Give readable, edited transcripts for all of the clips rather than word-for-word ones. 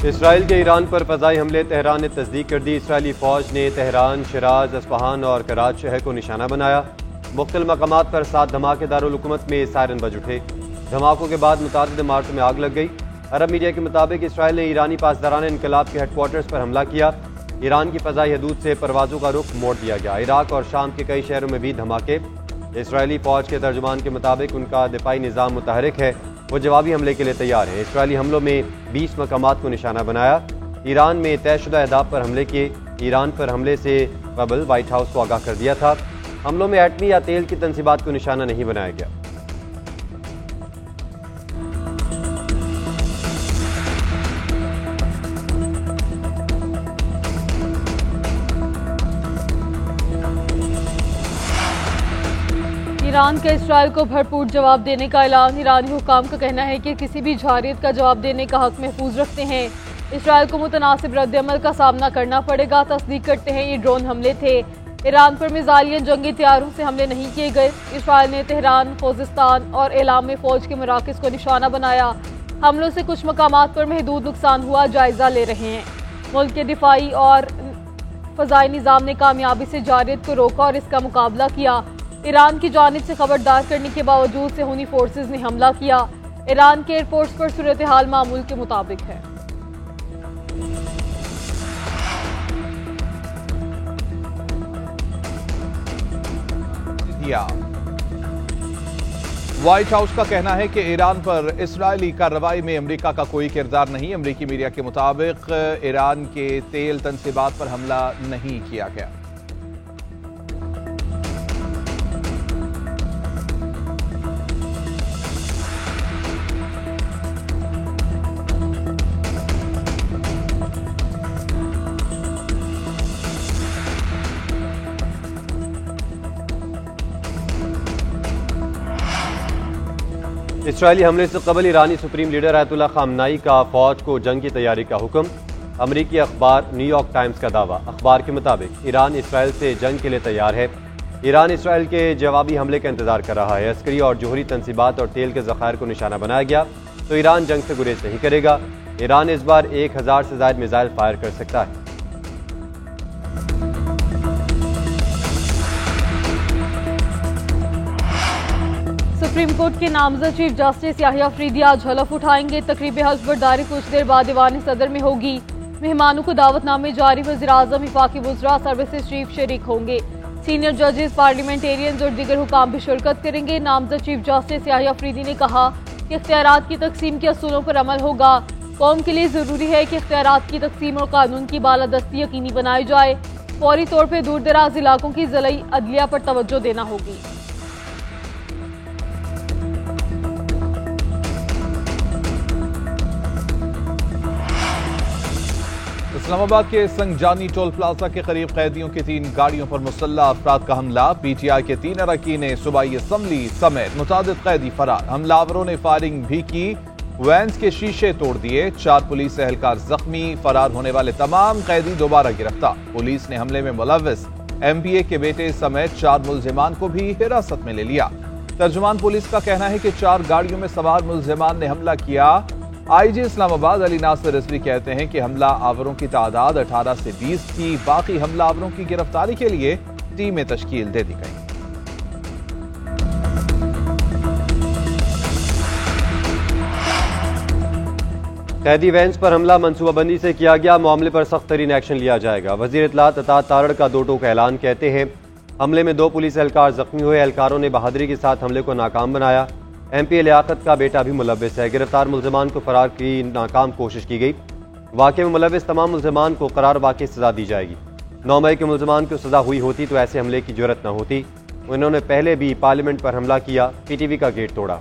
Israel के Iran पर फ़ज़ाई हमले, तेहरान ने तस्दीक कर दी। इसराइली फ़ौज ने तेहरान, शिराज, अस्फ़हान और कराच शहर को निशाना बनाया। मुख्तलिफ मकामात पर 7 धमाके दारुल-हुकूमत में सायरन बज उठे। धमाकों के बाद मुतादिद इमारतों में आग लग गई। अरब मीडिया के मुताबिक इसराइल ने ईरानी पासदारान इनकलाब के हेडक्वार्टर्स पर हमला किया। ईरान की फ़ज़ाई हदूद से परवाज़ों का रुख मोड़ दिया गया। इराक और शाम के कई शहरों में भी धमाके। इसराइली फ़ौज के तर्जुमान के मुताबिक उनका दिफाई निज़ाम मुतहरिक है, वो जवाबी हमले के लिए तैयार है। इसराइली हमलों में 20 मकामात को निशाना बनाया। ईरान में तयशुदा अहदाफ पर हमले किए। ईरान पर हमले से कबल वाइट हाउस को आगाह कर दिया था। हमलों में एटमी या तेल की तंसीबात को निशाना नहीं बनाया गया। ईरान का इसराइल को भरपूर जवाब देने का ऐलान। ईरानी हुकाम का कहना है कि किसी भी जारियत का जवाब देने का हक महफूज रखते हैं। इसराइल को मुतनासिब रद्द-ए-अमल का सामना करना पड़ेगा। तस्दीक करते हैं ये ड्रोन हमले थे। ईरान पर मिसाइल या जंगी तैयारों से हमले नहीं किए गए। इसराइल ने तेहरान, खोजिस्तान और एलाम में फ़ौज के मराकज़ को निशाना बनाया। हमलों से कुछ मकामात पर महदूद नुकसान हुआ, जायज़ा ले रहे हैं। मुल्क के दिफाई और फ़ज़ाई निज़ाम ने कामयाबी से जारियत को रोका और इसका मुकाबला किया। ईरान की जानिब से खबरदार करने के बावजूद सेहूनी फोर्सेज ने हमला किया। ईरान के एयरपोर्ट्स पर सूरत हाल मामूल के मुताबिक है। व्हाइट हाउस का कहना है कि ईरान पर इस्राएली कार्रवाई में अमेरिका का कोई किरदार नहीं। अमेरिकी मीडिया के मुताबिक ईरान के तेल तंसीबात पर हमला नहीं किया गया। इसराइली हमले से कबल ईरानी सुप्रीम लीडर अयतुल्लाह खामनाई का फ़ौज को जंग की तैयारी का हुक्म। अमरीकी अखबार न्यूयॉर्क टाइम्स का दावा। अखबार के मुताबिक ईरान इसराइल से जंग के लिए तैयार है। ईरान इसराइल के जवाबी हमले का इंतजार कर रहा है। अस्करी और जोहरी तंसीबात और तेल के ज़खायर को निशाना बनाया गया तो ईरान जंग से गुरेज नहीं करेगा। ईरान इस बार 1000 से ज़ायद मिसाइल फायर कर सकता है। सुप्रीम कोर्ट के नामजद चीफ जस्टिस याहिया अफरीदी आज हलफ उठाएंगे। तकरीब हल्फ बर्दारी कुछ देर बाद दीवान सदर में होगी। मेहमानों को दावतनामे जारी। वज़ीर-ए-आज़म, वफाकी वुज़रा, सर्विसेज चीफ शरीक होंगे। सीनियर जजेस, पार्लियामेंटेरियंस और दीगर हुकाम भी शिरकत करेंगे। नामजद चीफ जस्टिस याहिया अफरीदी ने कहा कि इख्तियारात की तकसीम के असूलों पर अमल होगा। कौम के लिए ज़रूरी है कि इख्तियारात की तकसीम और कानून की बालादस्ती यकीनी बनाई जाए। फौरी तौर पर दूर दराज इलाकों की ज़िलाई अदलिया पर तवज्जो देना होगी। इस्लामाबाद के संगजानी टोल प्लाजा के करीब कैदियों की 3 गाड़ियों पर मुसल्लह अफराद का हमला। पीटीआई के 3 अरकान सूबाई असम्बली समेत मुतादिद कैदी फरार। हमलावरों ने फायरिंग भी की, वैन्स के शीशे तोड़ दिए। 4 पुलिस एहलकार जख्मी। फरार होने वाले तमाम कैदी दोबारा गिरफ्तार। पुलिस ने हमले में मुलव्विस MPA के बेटे समेत 4 मुल्जिमान को भी हिरासत में ले लिया। तर्जुमान पुलिस का कहना है कि 4 गाड़ियों में सवार मुल्जिमान ने हमला किया। IG इस्लामाबाद अली नासिर रिजवी कहते हैं कि हमला आवरों की तादाद 18 से 20 थी। बाकी हमला आवरों की गिरफ्तारी के लिए टीमें तश्कील दे दी गई। कैदी वैन्स पर हमला मनसूबाबंदी से किया गया। मामले पर सख्त तरीन एक्शन लिया जाएगा। वजीर इत्तलात अतात तारड़ का 2 टोक ऐलान। कहते हैं हमले में 2 पुलिस एहलकार जख्मी हुए। एहलकारों ने बहादुरी के साथ हमले को नाकाम बनाया। MPA लियाकत का बेटा भी मुलव्विस है। गिरफ्तार मुल्जिमान को फरार की नाकाम कोशिश की गई। वाक़े में मुलव्विस तमाम मुल्जिमान को करार वाक़ई सजा दी जाएगी। 9 मई के मुल्जिमान को सजा हुई होती तो ऐसे हमले की जुर्रत न होती। उन्होंने पहले भी पार्लियामेंट पर हमला किया, PTV का गेट तोड़ा।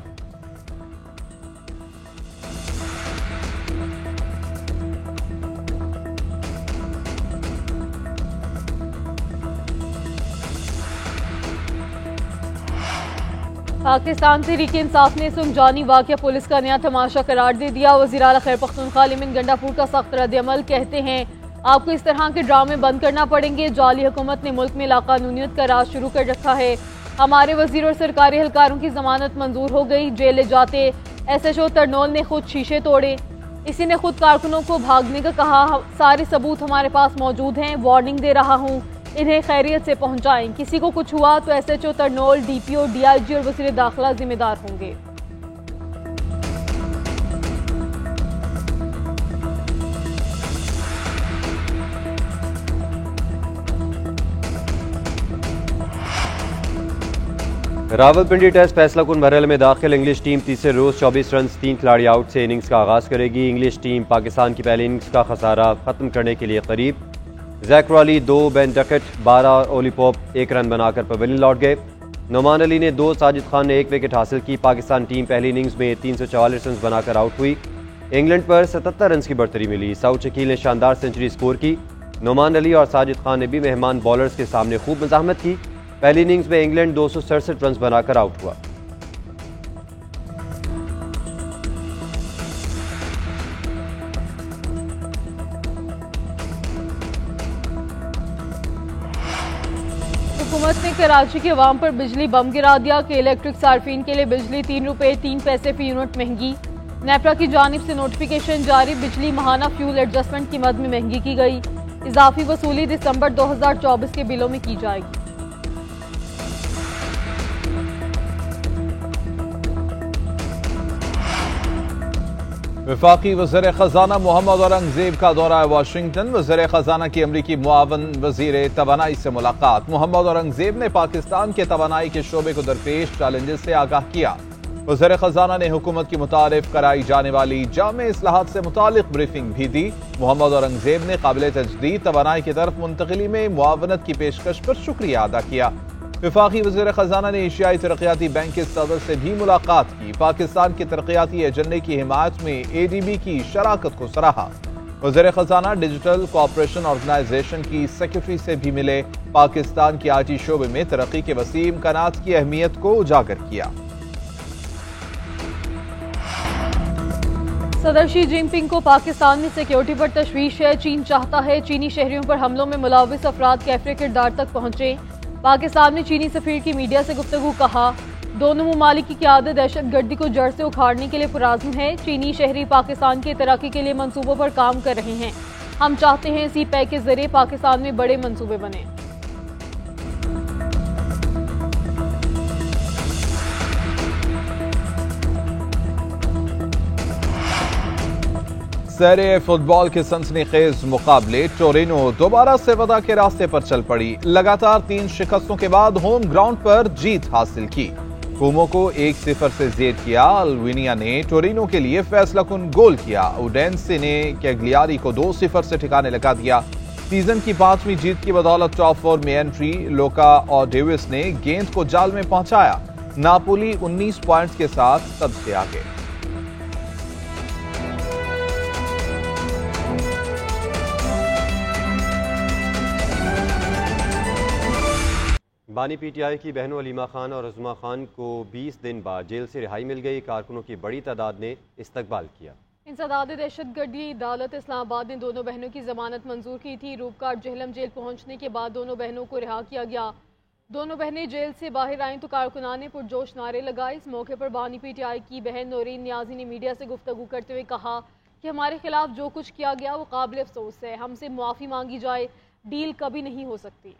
पाकिस्तान तहरीक इंसाफ ने संगजानी वाक़या पुलिस का नया तमाशा करार दे दिया। वज़ीर आला खैर पख्तूनख्वा लिमिन गंडापुर का सख्त रद्द-ए-अमल। कहते हैं आपको इस तरह के ड्रामे बंद करना पड़ेंगे। जाली हुकूमत ने मुल्क में लाकानूनियत का राज शुरू कर रखा है। हमारे वजीर और सरकारी एहलकारों की जमानत मंजूर हो गई। जेल ले जाते SHO तरनोल ने खुद शीशे तोड़े। इसी ने खुद कारकुनों को भागने का कहा। सारे सबूत हमारे पास मौजूद हैं, वार्निंग दे रहा हूं, इन्हें खैरियत से पहुंचाएं। किसी को कुछ हुआ तो SHO तरनोल, DPO, DIG और वज़ीर दाखिला जिम्मेदार होंगे। रावलपिंडी टेस्ट फैसला कुन मरहले में दाखिल इंग्लिश टीम तीसरे रोज 24 रन 3 खिलाड़ी आउट से इनिंग्स का आगाज करेगी। इंग्लिश टीम पाकिस्तान की पहली इनिंग्स का खसारा खत्म करने के लिए करीब। जैक रॉली 2, बेन डकट 12 और ओली पोप 1 रन बनाकर पवेलियन लौट गए। नोमान अली ने 2, साजिद खान ने 1 विकेट हासिल की। पाकिस्तान टीम पहली इनिंग्स में 344 रन बनाकर आउट हुई। इंग्लैंड पर 77 रन की बढ़तरी मिली। साउथ शकील ने शानदार सेंचुरी स्कोर की। नोमान अली और साजिद खान ने भी मेहमान बॉलर्स के सामने खूब मज़ाहमत की। पहली इनिंग्स में इंग्लैंड 267 रन बनाकर आउट हुआ। हुकूमत ने कराची के अवाम पर बिजली बम गिरा दिया कि इलेक्ट्रिक सार्फिन के लिए बिजली 3 रुपये 3 पैसे फी यूनिट महंगी। नेपरा की जानिब से नोटिफिकेशन जारी, बिजली माहाना फ्यूल एडजस्टमेंट की मद में महंगी की गई। इजाफी वसूली दिसंबर 2024 के बिलों में की जाएगी। वफाकी वज़ीर ख़ज़ाना मोहम्मद औरंगज़ेब का दौरा वाशिंगटन। वज़ीर ख़ज़ाना की अमरीकी मुआवन वज़ीर तवानाई से मुलाकात। मोहम्मद औरंगज़ेब ने पाकिस्तान के तवानाई के शोबे को दरपेश चैलेंजेस से आगाह किया। वज़ीर ख़ज़ाना ने हुकूमत की मुतारिफ कराई जाने वाली जामे इस्लाहात से मुतालिक ब्रीफिंग भी दी। मोहम्मद औरंगज़ेब ने काबिल तजदीद तवानाई की तरफ मुंतकिली में मुआवनत की पेशकश पर शुक्रिया अदा किया। वफाकी वज़ीर ख़ज़ाना ने एशियाई तरक्याती बैंक के सदर से भी मुलाकात की। पाकिस्तान के तरक्याती एजेंडे की हिमायत में ADB की शराकत को सराहा। वज़ीर ख़ज़ाना डिजिटल कोऑपरेशन ऑर्गेनाइजेशन की सेक्रेटरी से भी मिले। पाकिस्तान की IT शोबे में तरक्की के वसीम इम्कानात की अहमियत को उजागर किया। सदर शी जिनपिंग को पाकिस्तान में सिक्योरिटी पर तशवीश है। चीन चाहता है चीनी शहरियों पर हमलों में मुलविस अफराद कैफरे किरदार तक पहुंचे। पाकिस्तान में चीनी सफीर की मीडिया से गुफ्तगू, कहा दोनों ममालिक की क़यादत दहशतगर्दी को जड़ से उखाड़ने के लिए पुराज़्म है। चीनी शहरी पाकिस्तान की तरक्की के लिए मंसूबों पर काम कर रहे हैं। हम चाहते हैं इसी पैक के जरिए पाकिस्तान में बड़े मंसूबे बने। सैरे फुटबॉल के सनसनीखेज मुकाबले टोरिनो दोबारा से वदा के रास्ते पर चल पड़ी। लगातार 3 शिकस्तों के बाद होम ग्राउंड पर जीत हासिल की। कोमो को 1-0 से जेर किया। अल्विनिया ने टोरिनो के लिए फैसला कुन गोल किया। उडेंसे ने कैग्लियारी को 2-0 से ठिकाने लगा दिया। सीजन की 5वीं जीत की बदौलत टॉप 4 में एंट्री। लोका और डेविस ने गेंद को जाल में पहुंचाया। नापोली 19 पॉइंट्स के साथ सबसे आगे। बानी PTI की बहनों अलीमा खान और अज़मा खान को 20 दिन बाद जेल से रिहाई मिल गई। कारकुनों की बड़ी तादाद ने इस्तकबाल किया। इंसदाद दहशतगर्दी अदालत इस्लामाबाद ने दोनों बहनों की जमानत मंजूर की थी। रूपकाट जहलम जेल पहुंचने के बाद दोनों बहनों को रिहा किया गया। दोनों बहनें जेल से बाहर आईं तो कारकुनान ने पुरजोश नारे लगाए। इस मौके पर बानी PTI की बहन नौरीन नियाजी ने मीडिया से गुफ्तगू करते हुए कहा कि हमारे खिलाफ जो कुछ किया गया वो काबिल अफसोस है। हमसे मुआफ़ी मांगी जाए, डील कभी नहीं हो सकती।